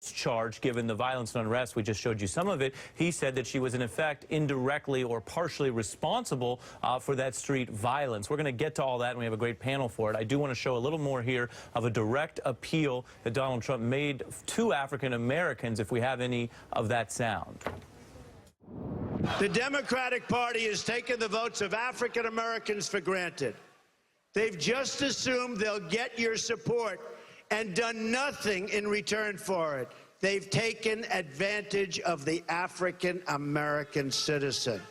charge, given the violence and unrest. We just showed you some of it. He said that she was, in effect, indirectly or partially responsible for that street violence. We're going to get to all that, and we have a great panel for it. I do want to show a little more here of a direct appeal that Donald Trump made to African Americans, if we have any of that sound. The Democratic Party has taken the votes of African Americans for granted. They've just assumed they'll get your support and done nothing in return for it. They've taken advantage of the African American citizen.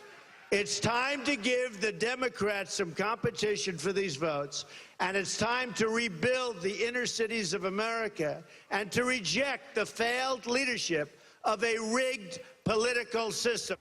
It's time to give the Democrats some competition for these votes, and it's time to rebuild the inner cities of America and to reject the failed leadership of a rigged political system.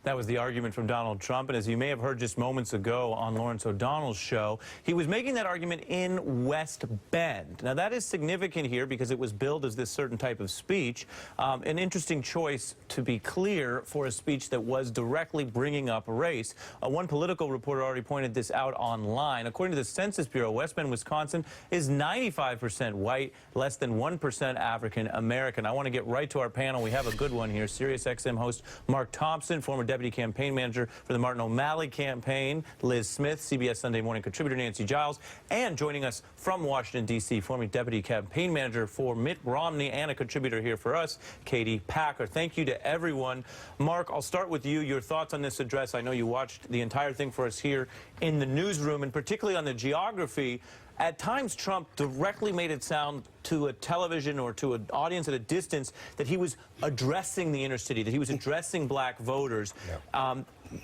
That was the argument from Donald Trump, and as you may have heard just moments ago on Lawrence O'Donnell's show, he was making that argument in West Bend. Now, that is significant here because it was billed as this certain type of speech. An interesting choice, to be clear, for a speech that was directly bringing up race. One political reporter already pointed this out online. According to the Census Bureau, West Bend, Wisconsin is 95% white, less than 1% African American. I want to get right to our panel. We have a good one here. Sirius XM host Mark Thompson, former Deputy Campaign Manager for the Martin O'Malley campaign, Liz Smith, CBS Sunday Morning contributor Nancy Giles, and joining us from Washington, D.C., former Deputy Campaign Manager for Mitt Romney and a contributor here for us, Katie Packer. Thank you to everyone. Mark, I'll start with you. Your thoughts on this address. I know you watched the entire thing for us here in the newsroom, and particularly on the geography. At times, Trump directly made it sound to a television or to an audience at a distance that he was addressing the inner city, that he was addressing black voters. Yeah.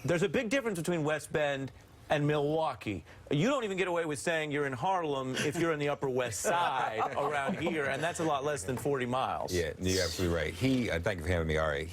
There's a big difference between West Bend and Milwaukee. You don't even get away with saying you're in Harlem if you're in the Upper West Side around here, and that's a lot less than 40 miles. Yeah, you're absolutely right. Thank you for having me, Ari.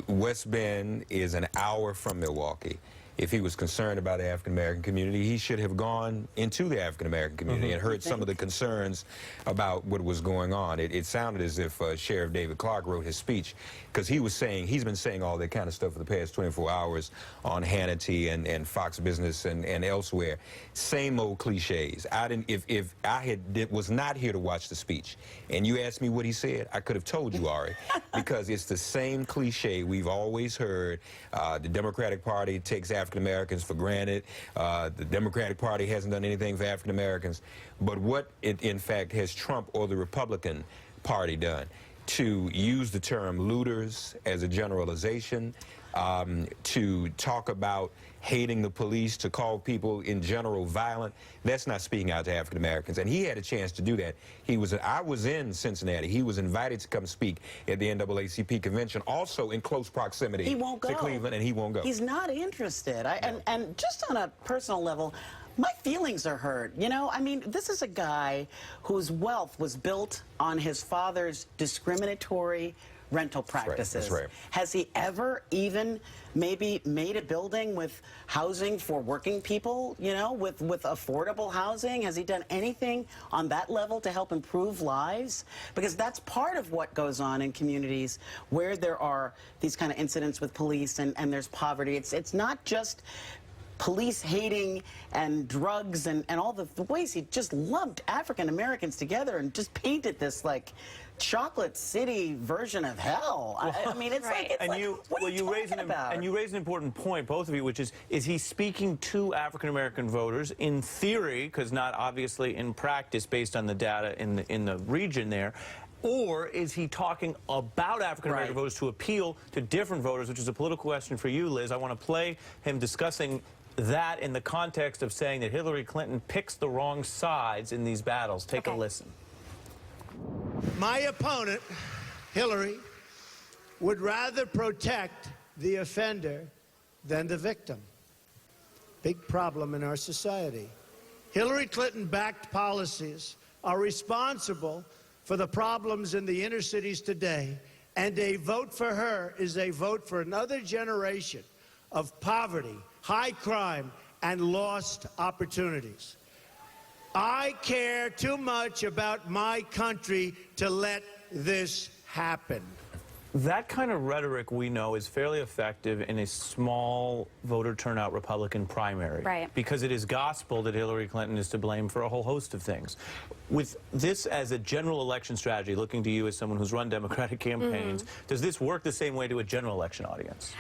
West Bend is an hour from Milwaukee. If he was concerned about the African-American community, he should have gone into the African-American community and heard some of the concerns about what was going on. It sounded as if Sheriff David Clark wrote his speech, because he was saying, he's been saying all that kind of stuff for the past 24 hours on Hannity and Fox Business and elsewhere. Same old cliches. If I was not here to watch the speech and you asked me what he said, I could have told you, Ari, because it's the same cliche we've always heard. The Democratic Party takes African Americans for granted. The Democratic Party hasn't done anything for African Americans. But what, in fact, has Trump or the Republican Party done? To use the term looters as a generalization, to talk about hating the police, to call people in general violent, that's not speaking out to African Americans. And he had a chance to do that. I was in Cincinnati. He was invited to come speak at the NAACP convention, also in close proximity to Cleveland, and he won't go. He's not interested. And just on a personal level, my feelings are hurt. You know, I mean, this is a guy whose wealth was built on his father's discriminatory rental practices. That's right. Has he ever even maybe made a building with housing for working people, you know, with affordable housing? Has he done anything on that level to help improve lives? Because that's part of what goes on in communities where there are these kind of incidents with police and there's poverty. It's not just police hating and drugs and all the ways he just lumped African Americans together and just painted this like chocolate city version of hell. I mean, it's right. like, you raise an important point, both of you, which is he speaking to African American voters in theory, because not obviously in practice based on the data in the region there? Or is he talking about African-American voters to appeal to different voters, which is a political question for you, Liz. I want to play him discussing that in the context of saying that Hillary Clinton picks the wrong sides in these battles. Take a listen. My opponent, Hillary, would rather protect the offender than the victim. Big problem in our society. Hillary Clinton-backed policies are responsible for the problems in the inner cities today, and a vote for her is a vote for another generation of poverty, high crime, and lost opportunities. I care too much about my country to let this happen. That kind of rhetoric, we know, is fairly effective in a small voter turnout Republican primary. Right. Because it is gospel that Hillary Clinton is to blame for a whole host of things. With this as a general election strategy, looking to you as someone who's run Democratic campaigns, does this work the same way to a general election audience?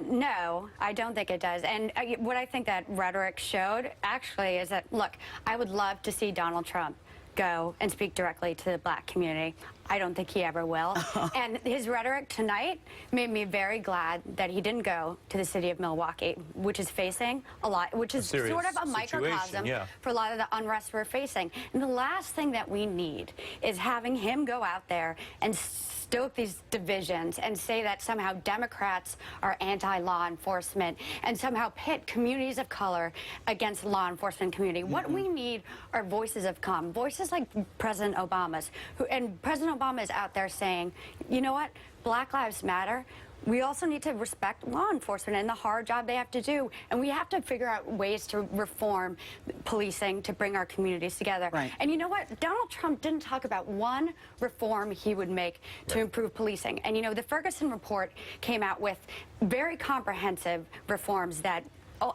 No, I don't think it does. And what I think that rhetoric showed, actually, is that, look, I would love to see Donald Trump go and speak directly to the black community. I don't think he ever will. And his rhetoric tonight made me very glad that he didn't go to the city of Milwaukee, which is facing a lot, which is sort of a microcosm for a lot of the unrest we're facing. And the last thing that we need is having him go out there and stoke these divisions and say that somehow Democrats are anti-law enforcement and somehow pit communities of color against law enforcement community. What we need are voices of calm, voices like President Obama's, and President Obama is out there saying, you know what, Black Lives Matter. We also need to respect law enforcement and the hard job they have to do. And we have to figure out ways to reform policing to bring our communities together. Right. And you know what? Donald Trump didn't talk about one reform he would make to improve policing. And you know, the Ferguson report came out with very comprehensive reforms that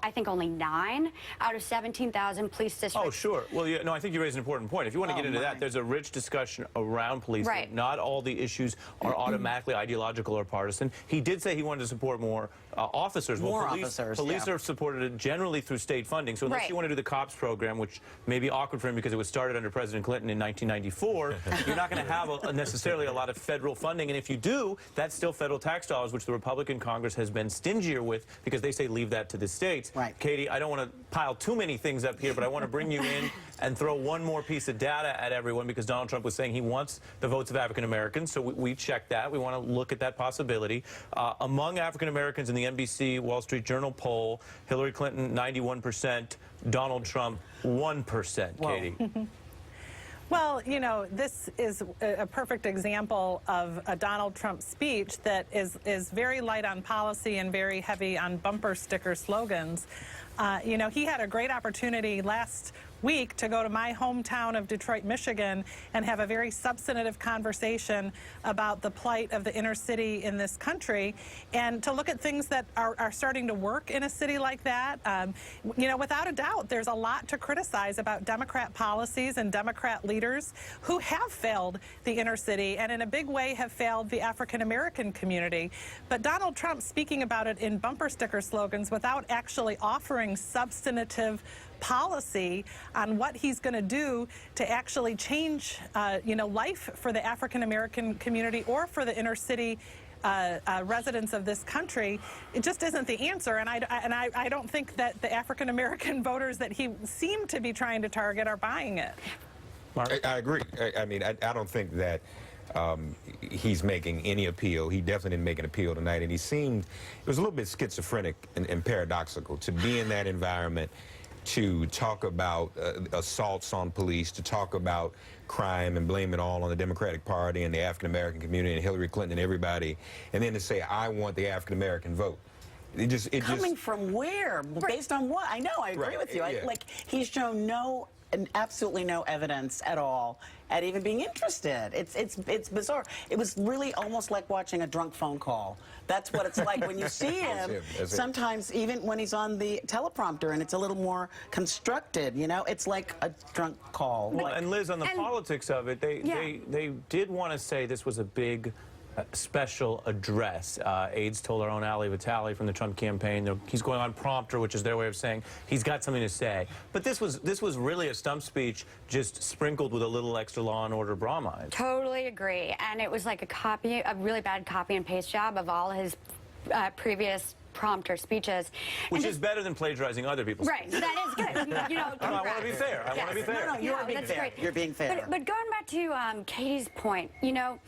I think only 9 out of 17,000 police districts. Oh, sure. Well, yeah, no, I think you raise an important point. If you want to get into that, there's a rich discussion around policing. Right. Not all the issues are automatically ideological or partisan. He did say he wanted to support more officers. More officers, Police are supported generally through state funding. So unless you want to do the COPS program, which may be awkward for him because it was started under President Clinton in 1994, you're not going to have necessarily a lot of federal funding. And if you do, that's still federal tax dollars, which the Republican Congress has been stingier with because they say leave that to the states. Right. Katie, I don't want to pile too many things up here, but I want to bring you in and throw one more piece of data at everyone because Donald Trump was saying he wants the votes of African Americans. So we checked that. We want to look at that possibility. Among African Americans in the NBC Wall Street Journal poll, Hillary Clinton 91%, Donald Trump 1%. Katie. Well, you know, this is a perfect example of a Donald Trump speech that is very light on policy and very heavy on bumper sticker slogans. You know, he had a great opportunity last week to go to my hometown of Detroit, Michigan, and have a very substantive conversation about the plight of the inner city in this country, and to look at things that are starting to work in a city like that. You know, without a doubt, there's a lot to criticize about Democrat policies and Democrat leaders who have failed the inner city and in a big way have failed the African American community. But Donald Trump speaking about it in bumper sticker slogans without actually offering substantive policy on what he's going to do to actually change, you know, life for the African American community or for the inner city residents of this country, it just isn't the answer. And I don't think that the African American voters that he seemed to be trying to target are buying it. Mark? I agree. I mean, I don't think that he's making any appeal. He definitely didn't make an appeal tonight, and it was a little bit schizophrenic and paradoxical to be in that environment, to talk about assaults on police, to talk about crime and blame it all on the Democratic Party and the African-American community and Hillary Clinton and everybody, and then to say, I want the African-American vote. Coming from where? Based on what? I know, I agree with you. Like, he's shown absolutely no evidence at all at even being interested. It's bizarre. It was really almost like watching a drunk phone call. That's what it's like when you see him. Sometimes even when he's on the teleprompter and it's a little more constructed, you know, it's like a drunk call. Well, and Liz, on the politics of it, they did want to say this was a big special address. Aides told our own Ali Vitale from the Trump campaign he's going on prompter, which is their way of saying he's got something to say. But this was really a stump speech, just sprinkled with a little extra Law and Order bromide. Totally agree. And it was like a really bad copy and paste job of all his previous prompter speeches. Which is better than plagiarizing other people's speeches. Right, that is good. You know, I want to be fair. I want to be fair. No, you're being fair. You're being fair. But going back to Katie's point, you know,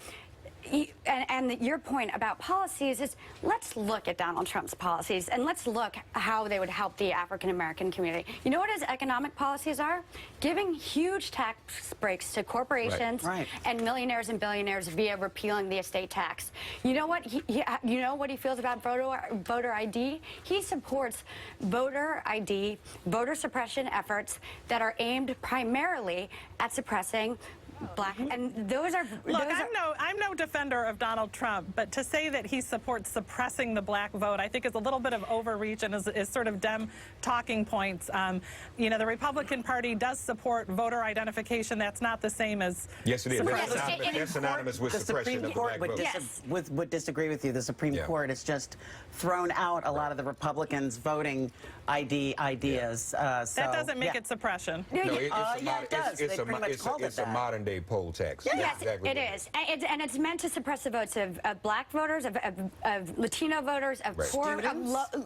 and your point about policies is, let's look at Donald Trump's policies and let's look how they would help the African American community. You know what his economic policies are? Giving huge tax breaks to corporations and millionaires and billionaires via repealing the estate tax. You know what? You know what he feels about voter ID? He supports voter ID, voter suppression efforts that are aimed primarily at suppressing black, and those are. Look, those are, I'm no defender of Donald Trump, but to say that he supports suppressing the black vote, I think is a little bit of overreach and is sort of Dem talking points. You know, the Republican Party does support voter identification. That's not the same as Yes, it is. suppressing. That's synonymous with The suppression Supreme of the Court black vote. Yes. would disagree with you. The Supreme Yeah. Court has just thrown out a lot of the Republicans' voting ID ideas. That doesn't make it suppression. No, it does. They pretty much called it it's a that. modern day poll tax. Yes, That's exactly it what is. And it's meant to suppress the votes of black voters, of Latino voters, of Right. poor,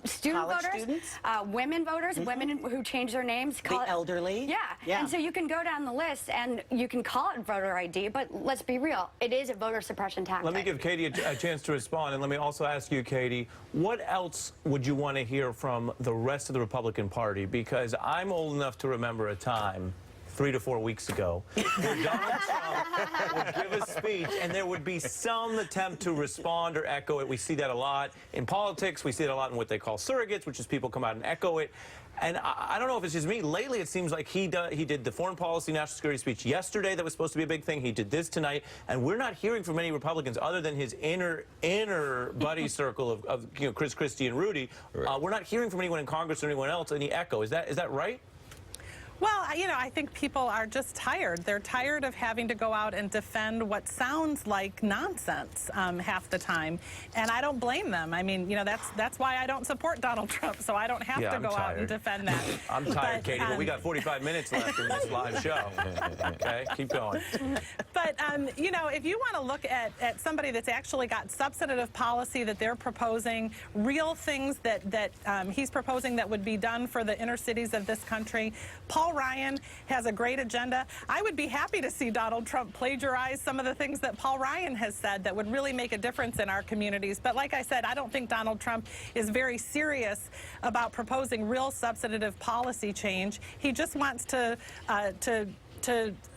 student College voters, students? Women voters, women who change their names. The elderly. Yeah. Yeah. And so you can go down the list and you can call it voter ID, but let's be real, it is a voter suppression tactic. Let me give Katie a chance to respond, and let me also ask you, Katie, what else would you want to hear from the rest of the Republican Party? Because I'm old enough to remember a time 3 to 4 weeks ago, where Donald Trump would give a speech and there would be some attempt to respond or echo it. We see that a lot in politics. We see it a lot in what they call surrogates, which is people come out and echo it. And I don't know if it's just me. Lately, it seems like he did the foreign policy, national security speech yesterday that was supposed to be a big thing. He did this tonight. And we're not hearing from any Republicans other than his inner buddy circle of you know, Chris Christie and Rudy. Right. We're not hearing from anyone in Congress or anyone else any echo. Is that right? Well, you know, I think people are just tired. They're tired of having to go out and defend what sounds like nonsense half the time, and I don't blame them. I mean, you know, that's why I don't support Donald Trump, so I don't have to I'm go out tired. and defend that. I'm tired, Katie, but we got 45 minutes left in this live show. Okay, keep going. But, you know, if you want to look at somebody that's actually got substantive policy that they're proposing, real things that he's proposing that would be done for the inner cities of this country, Paul Ryan has a great agenda. I would be happy to see Donald Trump plagiarize some of the things that Paul Ryan has said that would really make a difference in our communities. But like I said, I don't think Donald Trump is very serious about proposing real substantive policy change. He just wants to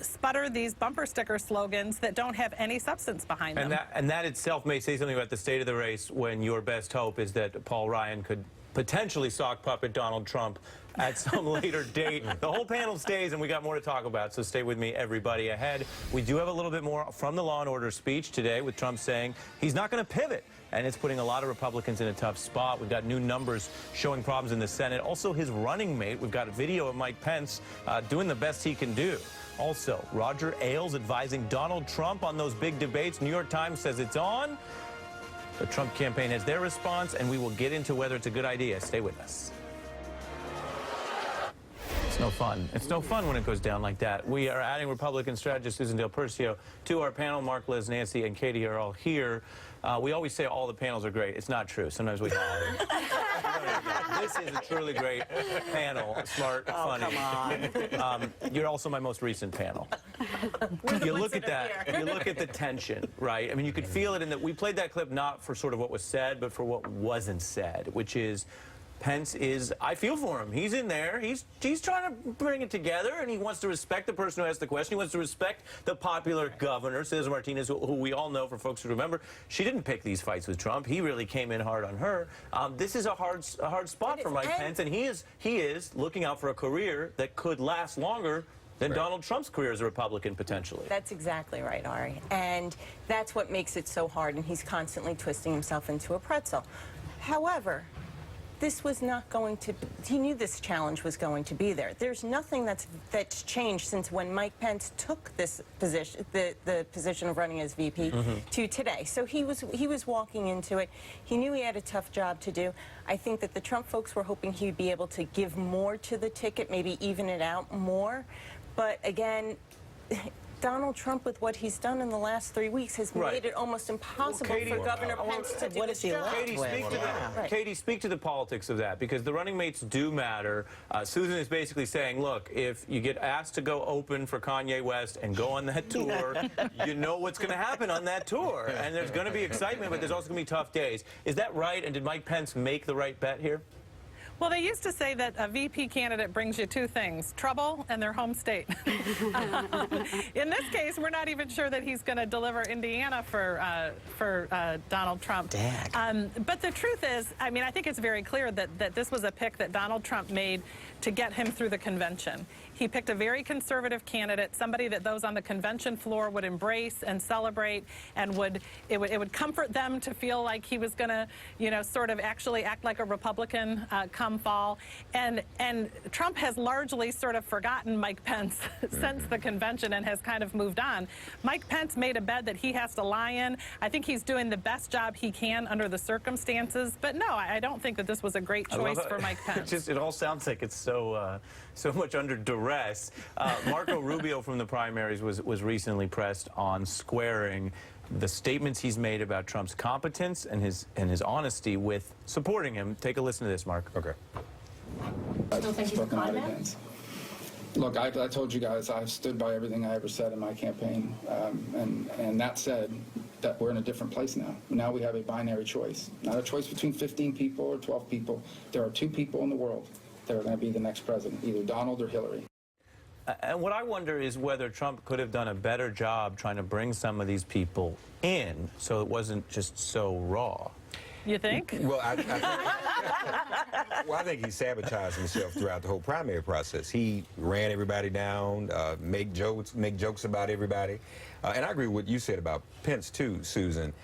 sputter these bumper sticker slogans that don't have any substance behind them. And that itself may say something about the state of the race when your best hope is that Paul Ryan could potentially sock puppet Donald Trump at some later date. The whole panel stays, and we got more to talk about, so stay with me, everybody. Ahead, we do have a little bit more from the Law and Order speech today, with Trump saying he's not going to pivot, and it's putting a lot of Republicans in a tough spot. We've got new numbers showing problems in the Senate. Also, his running mate, we've got a video of Mike Pence doing the best he can do. Also, Roger Ailes advising Donald Trump on those big debates. New York Times says it's on. The Trump campaign has their response, and we will get into whether it's a good idea. Stay with us. It's no fun. It's no fun when it goes down like that. We are adding Republican strategist Susan Dale Percio to our panel. Mark, Liz, Nancy, and Katie are all here. We always say all the panels are great. It's not true. Sometimes we holler. This is a truly great panel. Smart, funny. Come on. You're also my most recent panel. You look at that. You look at the tension, right? I mean, you could feel it in that we played that clip not for sort of what was said, but for what wasn't said, which is Pence is, I feel for him. He's in there. He's trying to bring it together, and he wants to respect the person who asked the question. He wants to respect the popular governor, Cesar Martinez, who we all know, for folks who remember, she didn't pick these fights with Trump. He really came in hard on her. This is a hard spot for Mike Pence, and he is looking out for a career that could last longer than Donald Trump's career as a Republican, potentially. That's exactly right, Ari. And that's what makes it so hard, and he's constantly twisting himself into a pretzel. However, this was not going to, he knew this challenge was going to be there. There's nothing that's changed since when Mike Pence took this position, the position of running as VP, to today. So he was walking into it. He knew he had a tough job to do. I think that the Trump folks were hoping he'd be able to give more to the ticket, maybe even it out more. But again, Donald Trump, with what he's done in the last 3 weeks, has made it almost impossible for Governor Pence to do his job. Katie, speak to the politics of that, because the running mates do matter. Susan is basically saying, look, if you get asked to go open for Kanye West and go on that tour, you know what's going to happen on that tour. And there's going to be excitement, but there's also going to be tough days. Is that right? And did Mike Pence make the right bet here? Well, they used to say that a VP candidate brings you two things, trouble and their home state. In this case, we're not even sure that he's going to deliver Indiana for Donald Trump. But the truth is, I mean, I think it's very clear that this was a pick that Donald Trump made to get him through the convention. He picked a very conservative candidate, somebody that those on the convention floor would embrace and celebrate, and it would comfort them to feel like he was going to, you know, sort of actually act like a Republican come fall. And Trump has largely sort of forgotten Mike Pence since the convention and has kind of moved on. Mike Pence made a bed that he has to lie in. I think he's doing the best job he can under the circumstances. But no, I don't think that this was a great choice for Mike Pence. It all sounds like it's so much under duress. Marco Rubio from the primaries was recently pressed on squaring the statements he's made about Trump's competence and his honesty with supporting him. Take a listen to this, Mark. Okay. Still think he's a con man? Look, I told you guys I've stood by everything I ever said in my campaign, and that said, that we're in a different place now. Now we have a binary choice, not a choice between 15 people or 12 people. There are two people in the world that are going to be the next president, either Donald or Hillary. And what I wonder is whether Trump could have done a better job trying to bring some of these people in so it wasn't just so raw. You think? Well, I think he sabotaged himself throughout the whole primary process. He ran everybody down, make jokes about everybody. And I agree with what you said about Pence, too, Susan.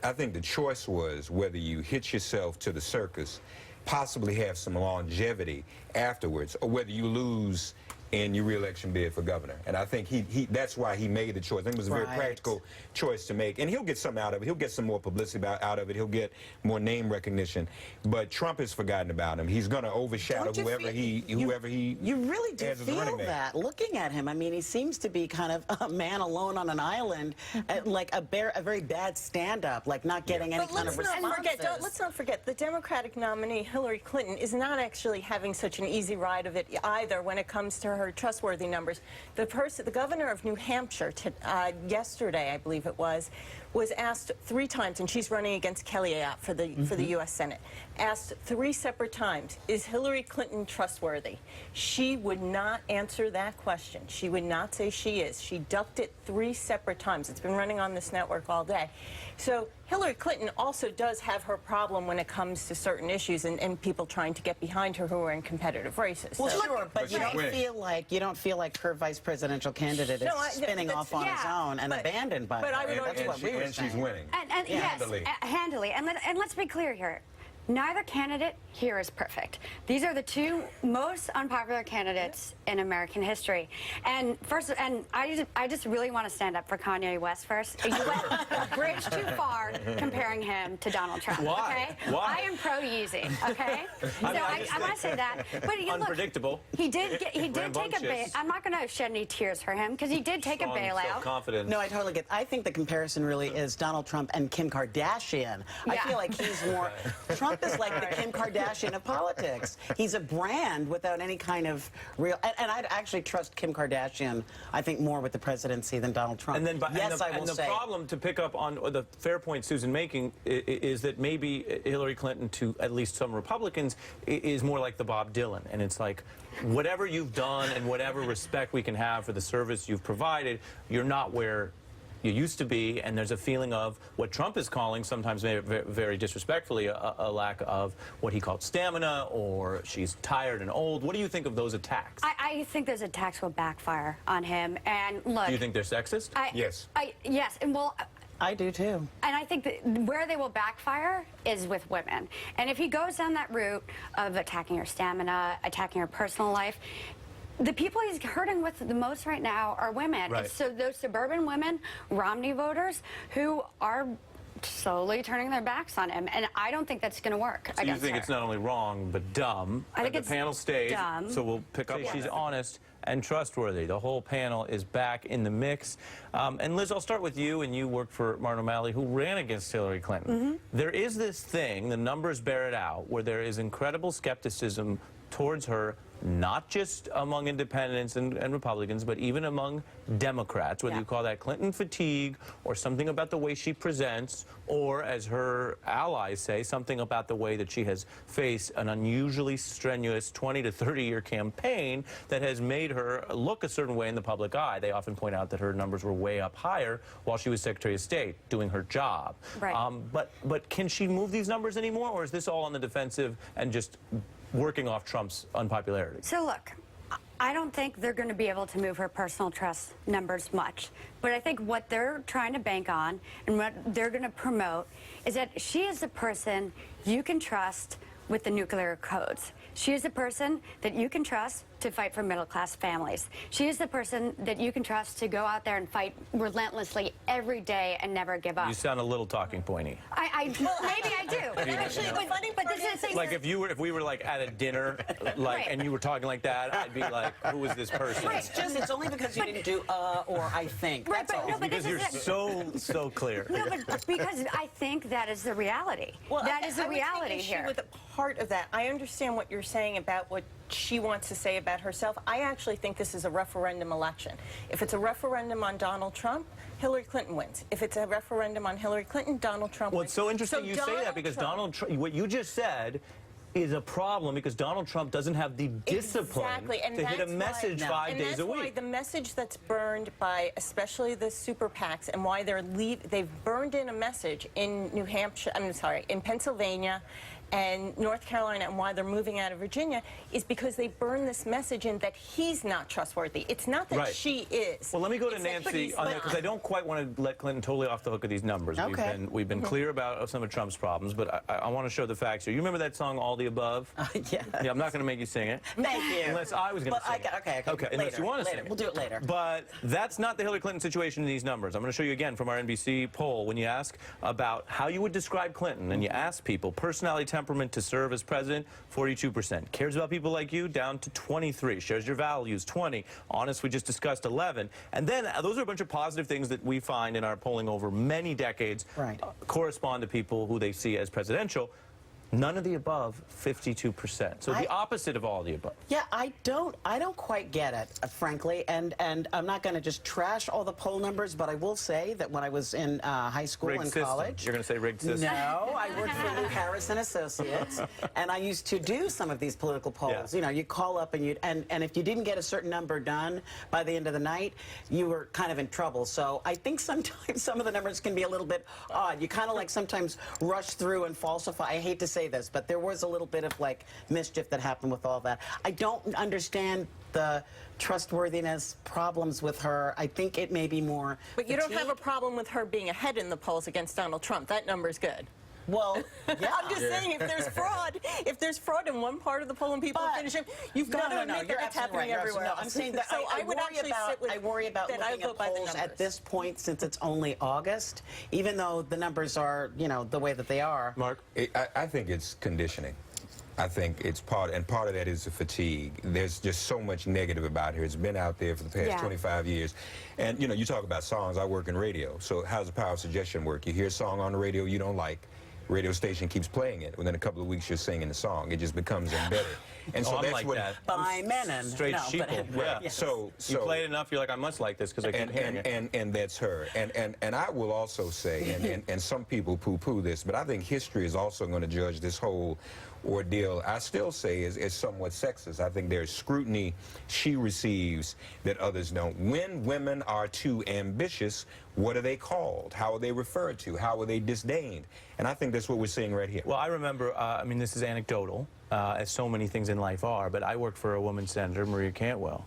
I think the choice was whether you hitch yourself to the circus, possibly have some longevity afterwards, or whether you lose in your re-election bid for governor. And I think that's why he made the choice. I think it was a very practical choice to make. And he'll get something out of it. He'll get some more publicity out of it. He'll get more name recognition. But Trump has forgotten about him. He's going to overshadow whoever he You really do has as running feel mate. that, looking at him. I mean, he seems to be kind of a man alone on an island, like a very bad stand-up, like not getting any kind of responses. Let's not forget, the Democratic nominee, Hillary Clinton, is not actually having such an easy ride of it either when it comes to her trustworthy numbers. The governor of New Hampshire, yesterday, I believe it was asked 3 times, and she's running against Kelly Ayotte for the U.S. Senate, asked 3 separate times, is Hillary Clinton trustworthy? She would not answer that question. She would not say she is. She ducked it 3 separate times. It's been running on this network all day. So Hillary Clinton also does have her problem when it comes to certain issues and people trying to get behind her who are in competitive races. Well, so. sure, but you don't feel like her vice presidential candidate is spinning off on his own and abandoned by her. That's what we were saying. And she's winning. And yes, handily. And let's be clear here. Neither candidate here is perfect. These are the 2 most unpopular candidates in American history. And I just really want to stand up for Kanye West first. You went a bridge too far comparing him to Donald Trump. Why? Okay? Why? I am pro Yeezy. Okay. I want to say that. But unpredictable. Look, he did take a bail. I'm not going to shed any tears for him because he did take a bailout. Self-confidence. No, I totally get. I think the comparison really is Donald Trump and Kim Kardashian. I feel like he's more. Trump is like the Kim Kardashian of politics. He's a brand without any kind of real. And I'd actually trust Kim Kardashian, I think, more with the presidency than Donald Trump. And then, yes, I will say. And the problem, to pick up on the fair point Susan making, is that maybe Hillary Clinton, to at least some Republicans, is more like the Bob Dylan. And it's like, whatever you've done and whatever respect we can have for the service you've provided, you're not where you used to be, and there's a feeling of what Trump is calling, sometimes very disrespectfully, a lack of what he called stamina, or she's tired and old. What do you think of those attacks? I think those attacks will backfire on him. And look, do you think they're sexist? Yes. Yes, and well, I do too. And I think that where they will backfire is with women. And if he goes down that route of attacking her stamina, attacking her personal life, the people he's hurting with the most right now are women. Right. And so those suburban women, Romney voters, who are slowly turning their backs on him. And I don't think that's going to work. So you think it's not only wrong, but dumb. I think it's the panel stayed, dumb. so we'll pick up. She's honest and trustworthy. The whole panel is back in the mix. And Liz, I'll start with you, and you worked for Martin O'Malley, who ran against Hillary Clinton. There is this thing, the numbers bear it out, where there is incredible skepticism towards her not just among independents and Republicans, but even among Democrats, whether you call that Clinton fatigue or something about the way she presents, or as her allies say, something about the way that she has faced an unusually strenuous 20 to 30-year campaign that has made her look a certain way in the public eye. They often point out that her numbers were way up higher while she was Secretary of State doing her job. Right. But can she move these numbers anymore, or is this all on the defensive and just working off Trump's unpopularity? So look, I don't think they're going to be able to move her personal trust numbers much. But I think what they're trying to bank on and what they're going to promote is that she is the person you can trust with the nuclear codes. She is the person that you can trust to fight for middle-class families. She is the person that you can trust to go out there and fight relentlessly every day and never give up. You sound a little talking pointy. Maybe I do. Actually, but this is the thing. Like if we were like at a dinner, like, Right. and you were talking like that, I'd be like, who is this person? It's only because you didn't do or I think. Right, That's but all. no, but Because this you're is so clear. No, but because I think that is the reality. That is the reality here. With a part of that, I understand what you're saying about what she wants to say about herself. I actually think this is a referendum election. If it's a referendum on Donald Trump, Hillary Clinton wins. If it's a referendum on Hillary Clinton, Donald Trump Well, wins. it's so interesting you say Donald that because Trump- Donald Trump, what you just said is a problem because Donald Trump doesn't have the discipline Exactly, and to hit a that's why- message No. 5 And days that's a why week. the message that's burned by especially the super PACs and why they've burned in a message in New Hampshire, in Pennsylvania and North Carolina, and why they're moving out of Virginia is because they burn this message in that he's not trustworthy. It's not that Right. she is. Well, let me go to It's that Nancy he's on that not. because I don't quite want to let Clinton totally off the hook of these numbers. Okay. We've been clear about some of Trump's problems, but I want to show the facts here. You remember that song, All the Above? Yeah. Yeah, I'm not going to make you sing it. Thank you. Unless I was going to sing it. Okay. Unless Later, you want to later. sing it. We'll do it later. But that's not the Hillary Clinton situation in these numbers. I'm going to show you again from our NBC poll. When you ask about how you would describe Clinton, and you ask people personality, temperament to serve as president, 42%. Cares about people like you, down to 23. Shares your values, 20. Honest, we just discussed, 11. And then those are a bunch of positive things that we find in our polling over many decades correspond to people who they see as presidential. None of the above, 52%. So the opposite of all the above. Yeah, I don't quite get it, frankly, and I'm not going to just trash all the poll numbers, but I will say that when I was in high school Rigged and system. college, You're going to say rigged system? No, I worked for Lou Harris and Associates, and I used to do some of these political polls. Yeah. You know, you call up and if you didn't get a certain number done by the end of the night, you were kind of in trouble. So I think sometimes some of the numbers can be a little bit odd. You kind of like sometimes rush through and falsify. I hate to say this, but there was a little bit of like mischief that happened with all that. I don't understand the trustworthiness problems with her. I think it may be more But you don't have a problem with her being ahead in the polls against Donald Trump. That number's good. Well, yeah. I'm just saying, if there's fraud in one part of the poll and people finish him, you've got to admit that it's happening everywhere else. I'm saying that so I would actually sit with I worry about that. I looking vote at by the polls numbers. at this point, since it's only August, even though the numbers are, you know, the way that they are. Mark? I think it's conditioning. I think it's part of that is the fatigue. There's just so much negative about her. It's been out there for the past 25 years. And, you know, you talk about songs. I work in radio. So how's the power of suggestion work? You hear a song on the radio you don't like. Radio station keeps playing it. Within a couple of weeks, you're singing the song. It just becomes embedded. And so that's like what. that. By Menon. Straight sheeple. Yeah. Yes. So You play it enough, you're like, I must like this because I keep hearing it. And that's her. And I will also say, and some people poo-poo this, but I think history is also going to judge this whole ordeal. I still say is somewhat sexist. I think there's scrutiny she receives that others don't. When women are too ambitious, what are they called? How are they referred to? How are they disdained? And I think that's what we're seeing right here. Well, I remember, I mean, this is anecdotal, as so many things in life are, but I worked for a woman senator, Maria Cantwell,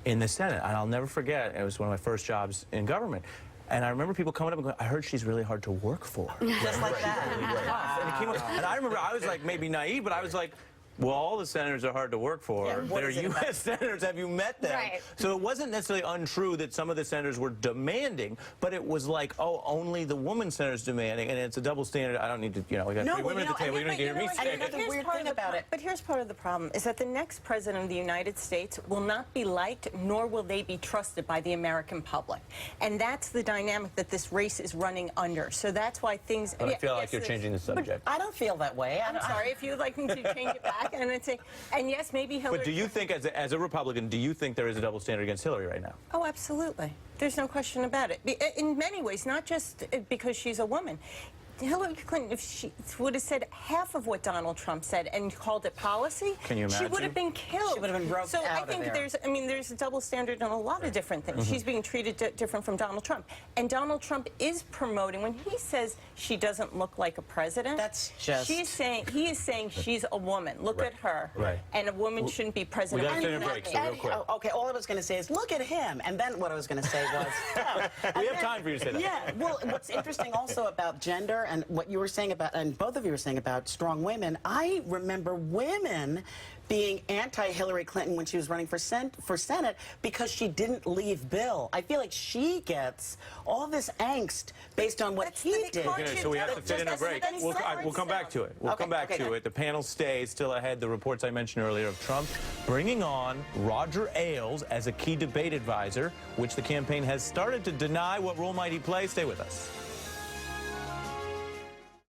in the Senate. And I'll never forget, it was one of my first jobs in government. And I remember people coming up and going, I heard she's really hard to work for. Just like that. And, it came up, and I remember I was like maybe naive, but I was like, well, all the senators are hard to work for. Yeah, what They're is it about? U.S. senators. Have you met them? Right. So it wasn't necessarily untrue that some of the senators were demanding, but it was like, oh, only the woman senator's demanding, and it's a double standard. I don't need to, you know, we got No, three well, women you at the know, table. You're going to hear me I say know the it. weird thing about it. But here's part of the problem, is that the next president of the United States will not be liked, nor will they be trusted by the American public. And that's the dynamic that this race is running under. So that's why things... But I feel like you're changing the subject. I don't feel that way. I'm sorry, if you'd like me to change it back. And I'd say, and yes, maybe Hillary. But do you think, as a Republican, do you think there is a double standard against Hillary right now? Oh, absolutely. There's no question about it. In many ways, not just because she's a woman. Hillary Clinton, if she would have said half of what Donald Trump said and called it policy, can you imagine? She would have been killed. She would have been roped So out I think of there. there's a double standard on a lot of different things. She's being treated different from Donald Trump. And Donald Trump is promoting, when he says she doesn't look like a president, That's just... he is saying she's a woman. Look at her. Right. And a woman shouldn't be president. We got to take a break, so real quick. Okay, all I was going to say is, look at him. And then what I was going to say was... We have time for you to say that. Yeah, well, what's interesting also about gender and what you were saying about, and both of you were saying about strong women, I remember women being anti-Hillary Clinton when she was running for Senate because she didn't leave Bill. I feel like she gets all this angst based on what he did. Okay, so we have to fit in a break. We'll come back to it. We'll come back to it. The panel stays still ahead. The reports I mentioned earlier of Trump bringing on Roger Ailes as a key debate advisor, which the campaign has started to deny. What role might he play? Stay with us.